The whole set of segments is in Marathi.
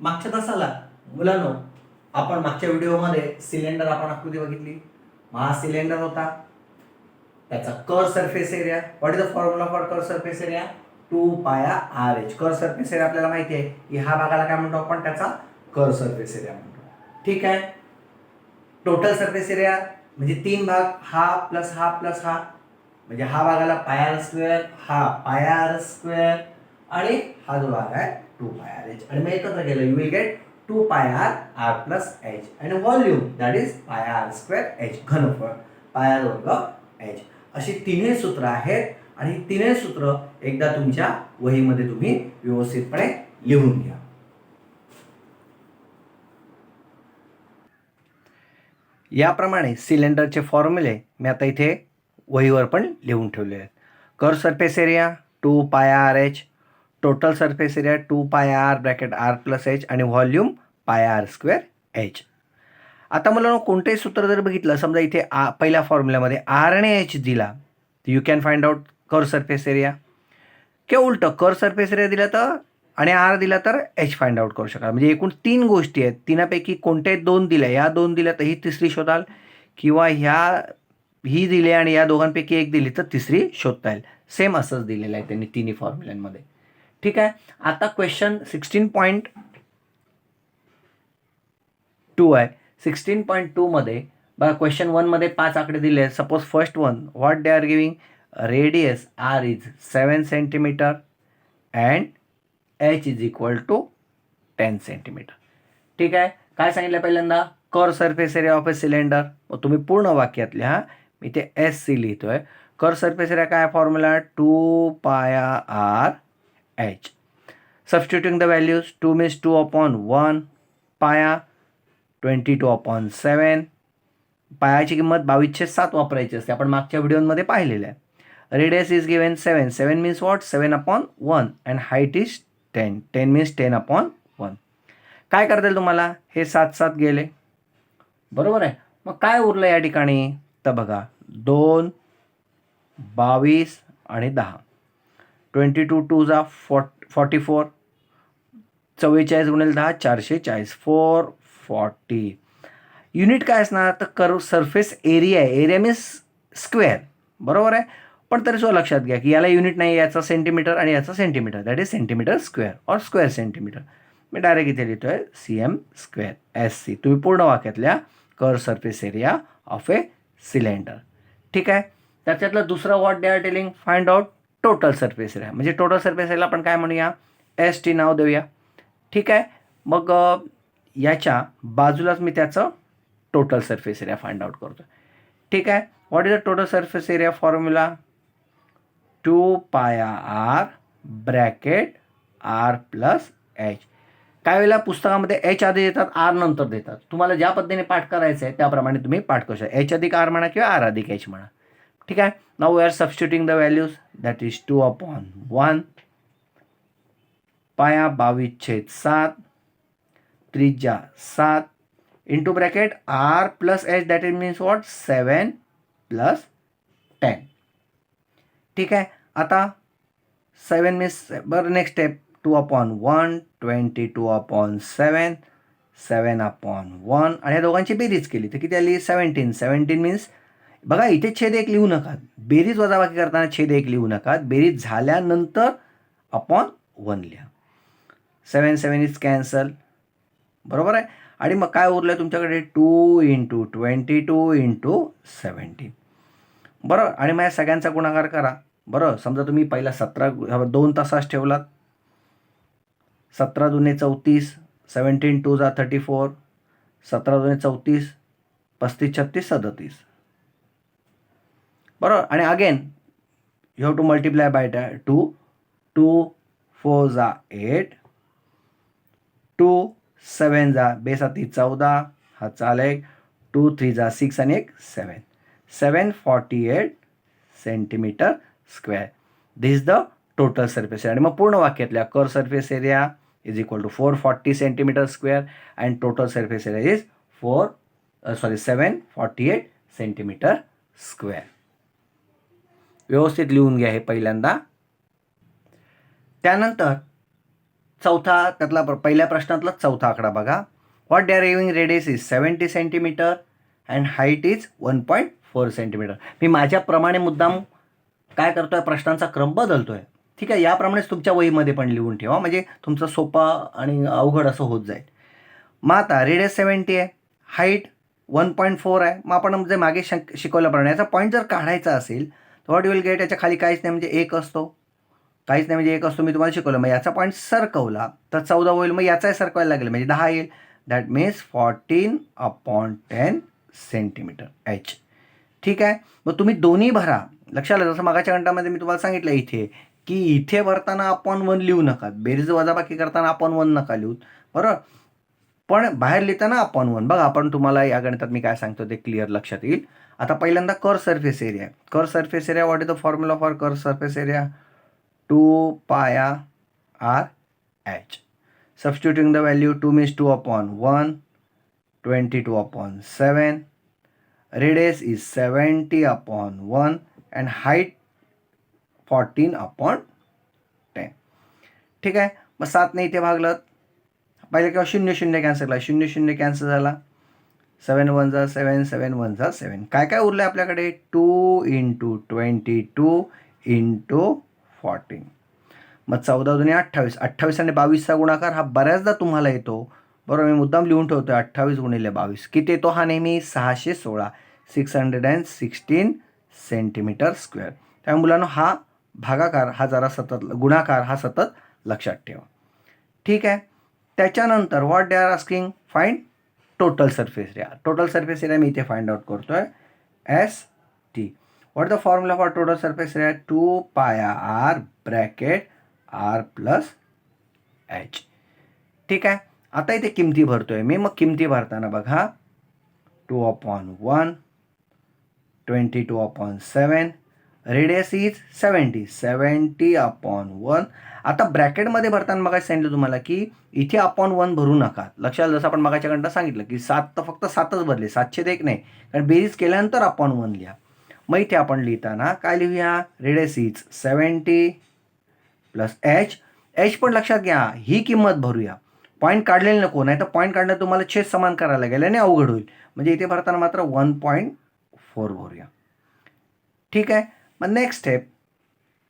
मागच्या तासाला मुलांनो आपण मागच्या व्हिडिओमध्ये सिलेंडर आपण आकृती बघितली. हा सिलेंडर होता, त्याचा curve surface area. What is the formula for curve surface area? 2 pi R H. Curve surface area आपल्याला माहिती आहे की ह्या भागाला काय म्हणतो आपण, त्याचा कर्व सरफेस एरिया म्हणतो. ठीक आहे. टोटल सरफेस एरिया म्हणजे 3 भाग, हा प्लस हा प्लस हा, म्हणजे हा भागाला पाय आर स्क्वेअर, हा पाय आर स्क्वेअर आणि हा जो भाग आहे 2 पाय आर एच. आणि मग एकत्र केलं you will get 2 pi R R plus H आणि volume that is pi R square H, घनफळ पाय आर वर्ग एच. अशी तिन्ही सूत्र आहेत आणि तिन्ही सूत्र एकदा तुमच्या वहीमध्ये तुम्ही व्यवस्थितपणे लिहून घ्या. याप्रमाणे सिलेंडरचे फॉर्म्युले मी आता इथे वहीवर पण लिहून ठेवले आहेत. Curve surface area 2 pi R H, total surface area 2 pi R bracket R plus H आणि volume pi R square H. आता मला कोणतेही सूत्र जर बघितलं, समजा इथे पहिल्या फॉर्म्युल्यामध्ये आर आणि एच दिला, तर you can find out curve surface area. किंवा उलटं कर्व सरफेस एरिया दिला तर आणि आर दिला तर एच फाइंड आउट करू शकाल. म्हणजे एकूण 3 गोष्टी आहेत, तिनापैकी कोणत्याही 2 दिल्या, या 2 दिल्या तर ही तिसरी शोधाल, किंवा ही दिली आणि या दोघांपैकी एक दिली तर तिसरी शोधता येईल. सेम असंच दिलेलं आहे त्यांनी तिन्ही फॉर्म्युल्यांमध्ये. ठीक आहे. आता क्वेश्चन 16.2 आहे. 16.2 मध्ये बघा, क्वेश्चन 1 मध्ये 5 आकडे दिले आहेत. Suppose first one, what they are giving, radius R is 7 centimetre and H is equal to 10 centimetre. ठीक आहे. काय सांगितलं पहिल्यांदा, curve surface area of a cylinder. तुम्ही पूर्ण वाक्यात लिहा, मी ते एस सी लिहितोय. कर्व सरफेस एरिया काय formula, 2 pi R H. Substituting the values, 2 means 2/1, pi 22/7. पायाची किंमत 22/7 वापरायची असते, आपण मागच्या व्हिडिओमध्ये पाहिलेलं आहे. Radius is given 7, 7 means what, 7/1 and height is 10, 10 means 10/1. काय करता येईल तुम्हाला, हे 7 गेले, बरोबर आहे. मग काय उरलं या ठिकाणी, तर बघा 2, 22 आणि 10, 22 2 जा 44, 44 गुणिले 10 440, 440. युनिट काय असणार, तर कर्व सरफेस एरिया आहे. एरिया मीन्स स्क्वेअर, बरोबर आहे. पण तरी सुद्धा लक्षात घ्या की याला युनिट नाही, याचा सेंटीमीटर आणि याचा centimetre, that is centimetre square और स्क्वेअर सेंटीमीटर. मी डायरेक्ट इथे लिहितोय CM स्क्वेअर SC. तुम्ही पूर्ण वाक्यातल्या curve surface area of a cylinder. ठीक आहे. त्याच्यातलं दुसरं what they are telling, find out total surface area. म्हणजे टोटल सरफेस एरियाला आपण काय म्हणूया, ST नाव देऊया. ठीक आहे. मग याच्या बाजूलाच मी त्याचं total surface area find out करतो. ठीक आहे. What is the total surface area formula, 2 pi R bracket R plus H. काही वेळेला पुस्तकामध्ये एच आधी देतात, आर नंतर देतात. तुम्हाला ज्या पद्धतीने पाठ करायचं आहे त्याप्रमाणे तुम्ही पाठ करू शकता. एच अधिक आर म्हणा किंवा आर अधिक एच म्हणा. ठीक आहे. Now we are substituting the values, that is 2/1, pi 22/7, त्रिज्या 7, into bracket R plus H, that is means what, 7 + 10. ठीक आहे. आता 7 मीन्स, बरं नेक्स्ट स्टेप, 2/1, 22/7, 7/1 आणि या दोघांची बेरीज केली तर किती आली, 17. 17 मीन्स, बघा इथे छेद 1 लिहू नका, बेरीज वजाबाकी करताना छेद 1 लिहू नका, बेरीज झाल्यानंतर /1 लिहा. 7 7 इज कॅन्सल, बरोबर आहे. आणि मग काय उरलं तुमच्याकडे, 2 × 22 × 17. बरं, आणि मग या सगळ्यांचा गुणाकार करा. बरं, समजा तुम्ही पहिला 2 तासास ठेवलात, 17 दुने 34, 17 2 जा 34, 17 दुने 34, 35 36 37. बरोबर. आणि again you have to multiply by 2, 2 4 जा 8, 2 7 जा 2 14, हा चाले 2 3 जा 6 आणि 1 7, 748 centimetre square. This is the total surface area. आणि मग पूर्ण वाक्यातल्या curve surface area is equal to 440 centimetre square and total surface area is 748 centimetre square. व्यवस्थित लिहून घ्या हे पहिल्यांदा. त्यानंतर चौथा त्यातला पहिल्या प्रश्नातला चौथा आकडा बघा. What driving radius is 70 centimetre and height is 1.4 centimetre. मी माझ्याप्रमाणे मुद्दाम काय करतोय, प्रश्नांचा क्रम बदलतोय. ठीक आहे, याप्रमाणेच तुमच्या वहीमध्ये पण लिहून ठेवा, म्हणजे तुमचं सोपा आणि अवघड असं होत जाईल. मग आता रेडियस 70 आहे, हाईट 1.4 आहे. मग आपण जे मागे शिकवल्याप्रमाणे याचा पॉईंट जर काढायचा असेल तर व्हॉट यू विल गेट, याच्या खाली काहीच नाही म्हणजे एक असतो, काहीच नाही म्हणजे एक असतो. मी तुम्हाला शिकवलं. मग याचा पॉईंट सरकवला तर 14 होईल. मग याचाही सरकवायला लागेल म्हणजे 10 येईल. That means 14/10 centimetre H. ठीक आहे, मग तुम्ही दोन्ही भरा. लक्षात आलं, जसं मागाच्या घंटामध्ये मी तुम्हाला सांगितलं इथे की इथे भरताना आपण 1 लिहू नका, बेरीज वजाबाकी करताना आपण 1 नका लिहू, बरोबर, पण बाहेर लिहिताना आपण 1. बघा, आपण तुम्हाला या गणितात मी काय सांगतो ते क्लिअर लक्षात येईल. आता पहिल्यांदा curve surface area. Curve surface area, what is the formula for curve surface area? 2πr/h. Substituting the value, 2 means 2/1, 22/7. Radius is 70/1 and height 14/10. ठीक आहे, मग 7ने इथे भागलं, पहिले किंवा 0 0 कॅन्सल झाला, 0 0 कॅन्सल झाला, 7 1 जा 7, 7 1 जा 7. काय काय उरलं आपल्याकडे? 2 × 22 × 14. मग 14 दुने 28, 28 आणि 22चा गुणाकार हा बऱ्याचदा तुम्हाला येतो, बरोबर. मी मुद्दाम लिहून ठेवतो 28 × 22 किती येतो? हा नेहमी 616, 616 सेंटीमीटर स्क्वेअर. त्यामुळे मुलांनो हा भागाकार हा जरा सतत, गुणाकार हा सतत लक्षात ठेवा. ठीक आहे, त्याच्यानंतर what they are asking, find total surface area. टोटल सरफेस एरिया मी इथे फाइंड आउट करतोय, ST. What the formula for total surface area? 2πr bracket r + h. ठीक आहे, आता इथे किमती भरतोय मी. मग किमती भरताना बघा, 2/1, 22/7, रेडियस इज 70, 70/1. आता ब्रॅकेटमध्ये भरताना मग सांगितलं तुम्हाला की इथे (1) भरू नका. लक्षात, जसं आपण मगाच्या घंटा सांगितलं की 7 तर फक्त 7च भरले, 701 नाही, कारण बेरीज केल्यानंतर (1) लिहा. मग इथे आपण लिहिताना काय लिहूया? Radius is 70 + h. h पण लक्षात घ्या, ही किंमत भरूया, पॉईंट काढलेले नको, नाही तर पॉईंट काढणं तुम्हाला छेद समान करायला लागेल आणि अवघड होईल. म्हणजे इथे भरताना मात्र 1.4 भरूया. ठीक आहे, मग नेक्स्ट स्टेप,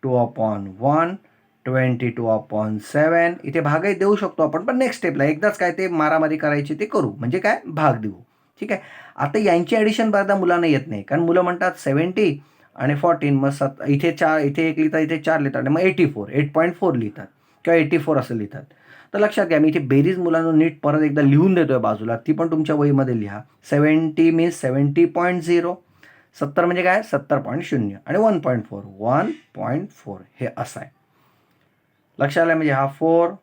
2/1, 22/7. इथे भागही देऊ शकतो आपण, पण नेक्स्ट स्टेपला एकदाच काय ते मारामारी करायची ते करू, म्हणजे काय भाग देऊ. ठीक आहे, आता यांची ॲडिशन बऱ्याचदा मुलांना येत नाही, कारण मुलं म्हणतात 70 आणि 14, मग इथे 4, इथे 1 लिहितात, इथे 4 लिहितात, मग 84, 8.4 लिहितात किंवा 84 असं लिहितात. तर लक्षात घ्या, मी इथे बेरीज मुलांना नीट परत एकदा लिहून देतोय बाजूला, ती पण तुमच्या वहीमध्ये लिहा. 70 मीन्स 70.0, 70 म्हणजे काय? 70.0 आणि 1.4, 1.4 हे असं आहे. लक्षात आलं, म्हणजे हा 4,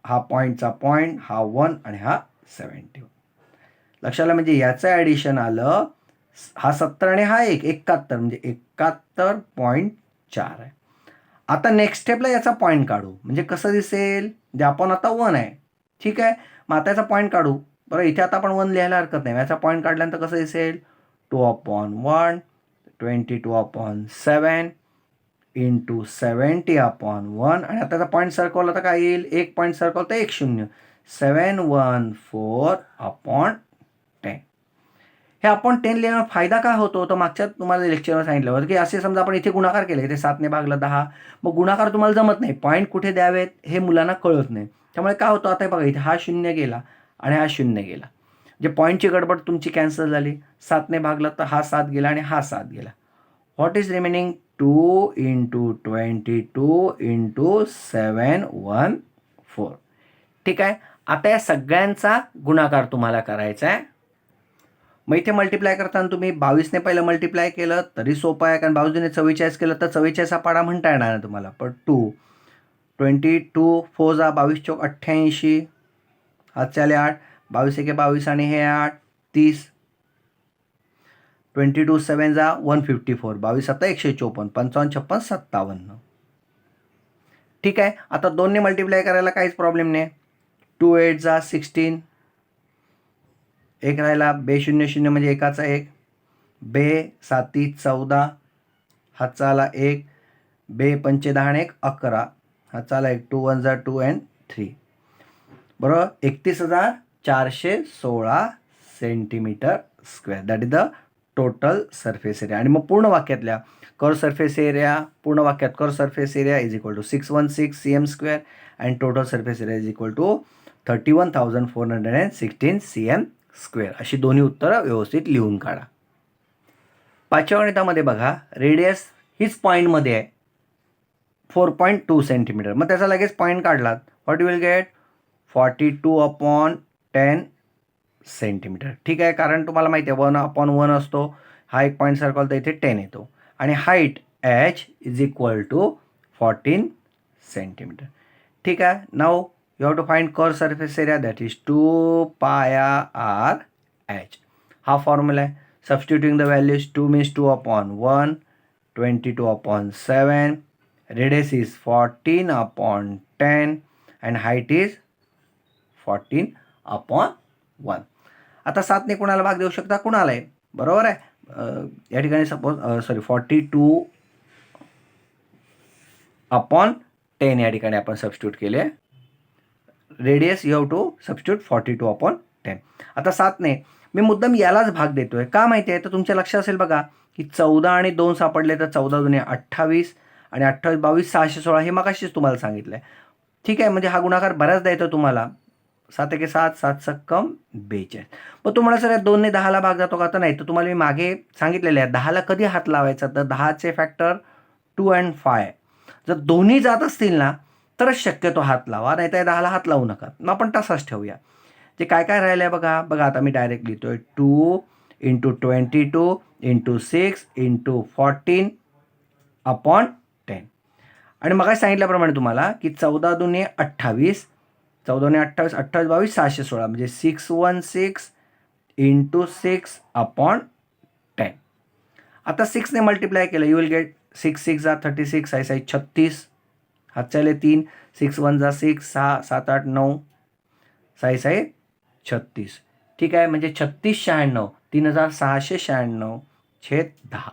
हा पॉईंटचा पॉईंट, हा 1 आणि हा 70. लक्षात आलं, म्हणजे याचं ॲडिशन आलं, हा 70 आणि हा 1, 71, म्हणजे 71.4 आहे. आता नेक्स्ट स्टेपला याचा पॉईंट काढू, म्हणजे कसं दिसेल? म्हणजे आपण आता 1 आहे, ठीक आहे, मग आता याचा पॉईंट काढू. बरं, इथे आता आपण 1 लिहायला हरकत नाही. याचा पॉईंट काढल्यानंतर कसं दिसेल? 2/1, 22/7 × 70/1. आणि आता त्याचा पॉईंट सर्कवला तर काय येईल? 1 पॉईंट सर्कवला तर 1 0, 714/10. हे आपण 10 लिहिण्याचा फायदा काय होतो? तर मागच्या तुम्हाला लेक्चरवर सांगितलं होतं की असे समजा आपण इथे गुणाकार केले, इथे 7ने भागलं 10, मग गुणाकार तुम्हाला जमत नाही, पॉईंट कुठे द्यावेत हे मुलांना कळत नाही. त्यामुळे काय होतं, आता बघा इथे हा 0 गेला आणि हा 0 गेला, म्हणजे पॉईंटची गडबड तुमची कॅन्सल झाली. 7ने भागलं तर हा 7 गेला आणि हा 7 गेला. What is remaining? 2 × 22 × 714. ठीक आहे, आता या सगळ्यांचा गुणाकार तुम्हाला करायचा आहे. मग इथे मल्टिप्लाय करताना तुम्ही 22ने पहिलं मल्टिप्लाय केलं तरी सोपं आहे, कारण 22 44 केलं तर 44 हा पाडा म्हणता येणार नाही तुम्हाला. पण 22 4 जा 22 चौक 88, हातचे आले 8, 22 एके 22 आणि हे 8 30, 22 7 जा 154, 22 7 154, 55 56 57. ठीक आहे, आता 2ने मल्टिप्लाय करायला काहीच प्रॉब्लेम नाही. 2 8 जा 16, एक राहिला, बे 0 0 म्हणजे एकाचा 1, बे 7 14, हातचा आला 1, बे 5 10 आणि 1 11, हातचा आला 1, 2 1 जा 2 and 3. बरोबर. 31,416 centimetre square. That is the total surface area. आणि मग पूर्ण वाक्यातल्या कर्व सरफेस एरिया, पूर्ण वाक्यात curve surface area is equal to 616 CM square and total surface area is equal to 31,416 CM square. अशी दोन्ही उत्तरं व्यवस्थित लिहून काढा. 5व्या गणितामध्ये बघा, रेडियस हीच पॉईंटमध्ये आहे 4.2 सेंटीमीटर. मग त्याचा लगेच पॉईंट काढलात, what you will get 42/10 centimetre. ठीक आहे, कारण तुम्हाला माहिती आहे 1/1 असतो. हा एक पॉईंट सर्कल तर इथे 10 येतो. आणि height h is equal to 14 centimetre. ठीक आहे. Now you have to find curve surface area, that is 2πr h. हा फॉर्म्युला आहे. Substituting the values, 2 means 2/1, 22/7, radius is 14/10 and height is 14/1. आता 7ने कुणाला भाग देऊ शकता, कुणालाही. बरोबर आहे. या ठिकाणी सपोज 42/10 या ठिकाणी आपण सबस्टिट्यूट केले. Radius you have to substitute 42/10. आता 7ने मी मुद्दाम यालाच भाग देतोय, का माहिती आहे, तर तुमच्या लक्षात असेल बघा की 14 आणि 2 सापडले, तर 14 दुने 28 आणि 28 22 616 हे मगाशीच तुम्हाला सांगितलं आहे. ठीक आहे, म्हणजे हा गुणाकार बऱ्याचदा येतो तुम्हाला. 7 एके 7, 7 सक्कम 42. मग तुम्हाला सर 2ने 10ला भाग जातो का, तर नाही. तर तुम्हाला मी मागे सांगितलेलं आहे 10ला कधी हात लावायचा, तर 10चे फॅक्टर 2 and 5. जर दोन्ही जात असतील ना तरच शक्यतो हात लावा, नाही तर 10ला हात लावू नका. मग आपण तसाच ठेवूया. जे काय काय राहिलं आहे बघा आता मी डायरेक्ट लिहितोय 2 × 22 × 6 × 14/10. आणि मग सांगितल्याप्रमाणे तुम्हाला की 14 दुने 28, 14 ने 28, 28 22 616, म्हणजे 616 × 6/10. आता 6ने मल्टिप्लाय केलं, यू विल गेट 6 6 जा 36, 6 6 36, हातच्याले 3, 6 1 जा 6, 6 7 8 9, 6 6 36. ठीक आहे, म्हणजे 3696, 3696/10.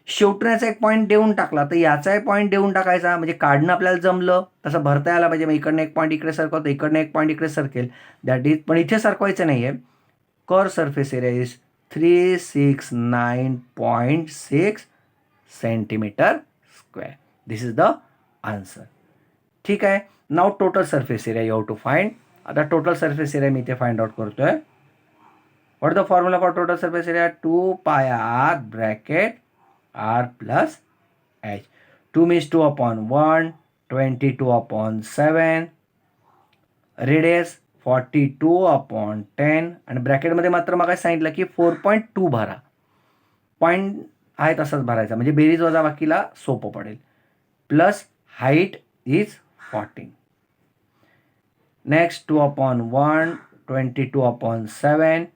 शेवटण्याचा एक पॉईंट देऊन टाकला, तर याचा एक पॉईंट देऊन टाकायचा, म्हणजे काढणं आपल्याला जमलं, तसं भरता यायला पाहिजे. मग इकडनं एक पॉईंट इकडे सरकवतो, इकडनं एक पॉईंट इकडे सरकेल, दॅट इज. पण इथे सरकवायचं नाही आहे. Curve surface area is 369.6 centimetre square. This is the answer. ठीक आहे. Now total surface area you have to find. आता टोटल सरफेस एरिया मी इथे फाइंड आउट करतोय. What the formula for total surface area, 2πr bracket r plus h. 2 means 2/1, 22/7, radius 42/10 आणि ब्रॅकेटमध्ये मात्र मग सांगितलं की 4.2 भरा. पॉईंट आहे तसंच भरायचा, म्हणजे बेरीज वजा बाकीला सोपं पडेल. Plus height is 14. नेक्स्ट 2/1, 22/7,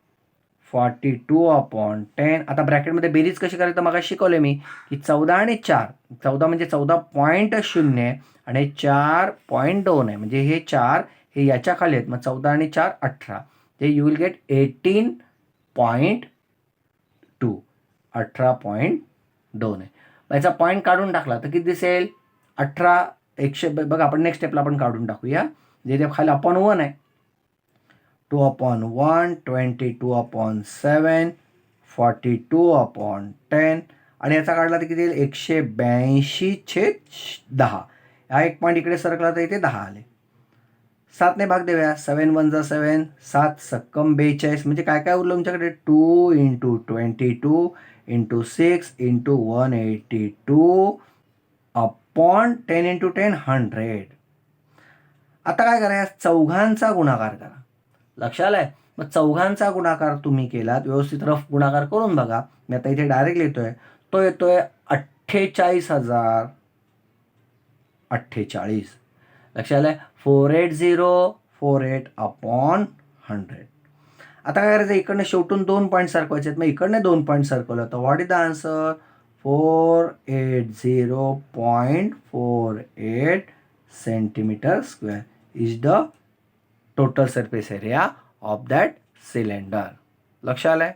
42/10. आता ब्रॅकेटमध्ये बेरीज कशी करायचं मग शिकवले मी की 14 आणि 4, 14 म्हणजे 14.0 आणि 4.2 आहे, म्हणजे हे 4 हे याच्या खाली आहेत. मग 14 आणि 4 18, ते यू विल गेट 18.2, 18.2 आहे. याचा पॉईंट काढून टाकला तर किती दिसेल, 18 100. बघा आपण नेक्स्ट स्टेपला आपण काढून टाकूया, जे खाली (1) आहे. 2/1, 22/7, 42/10 आणि याचा काढला तर किती येईल, 182/10. हा एक पॉईंट इकडे सरकला तर इथे 10 आले. 7ने भाग देऊया, 7 1 जा 7, 7 सक्कम 42, म्हणजे काय काय उरलं तुमच्याकडे, 2 × 22 × 6 × 182/10 × 10 100. आता काय करायचं, चौघांचा गुणाकार करा. लक्षात आलंय. मग चौघांचा गुणाकार तुम्ही केलात, व्यवस्थित रफ गुणाकार करून बघा. मी आता इथे डायरेक्ट लिहितोय, तो येतोय 48,048. लक्षात आलंय. 480/100. आता काय करायचं, इकडनं शेवटून 2 पॉईंट सरकवायचे आहेत. मग इकडनं 2 पॉईंट सरकवलं तर what is the answer, 480.48 centimetre square is the total surface area of that cylinder. लक्षात आलंय.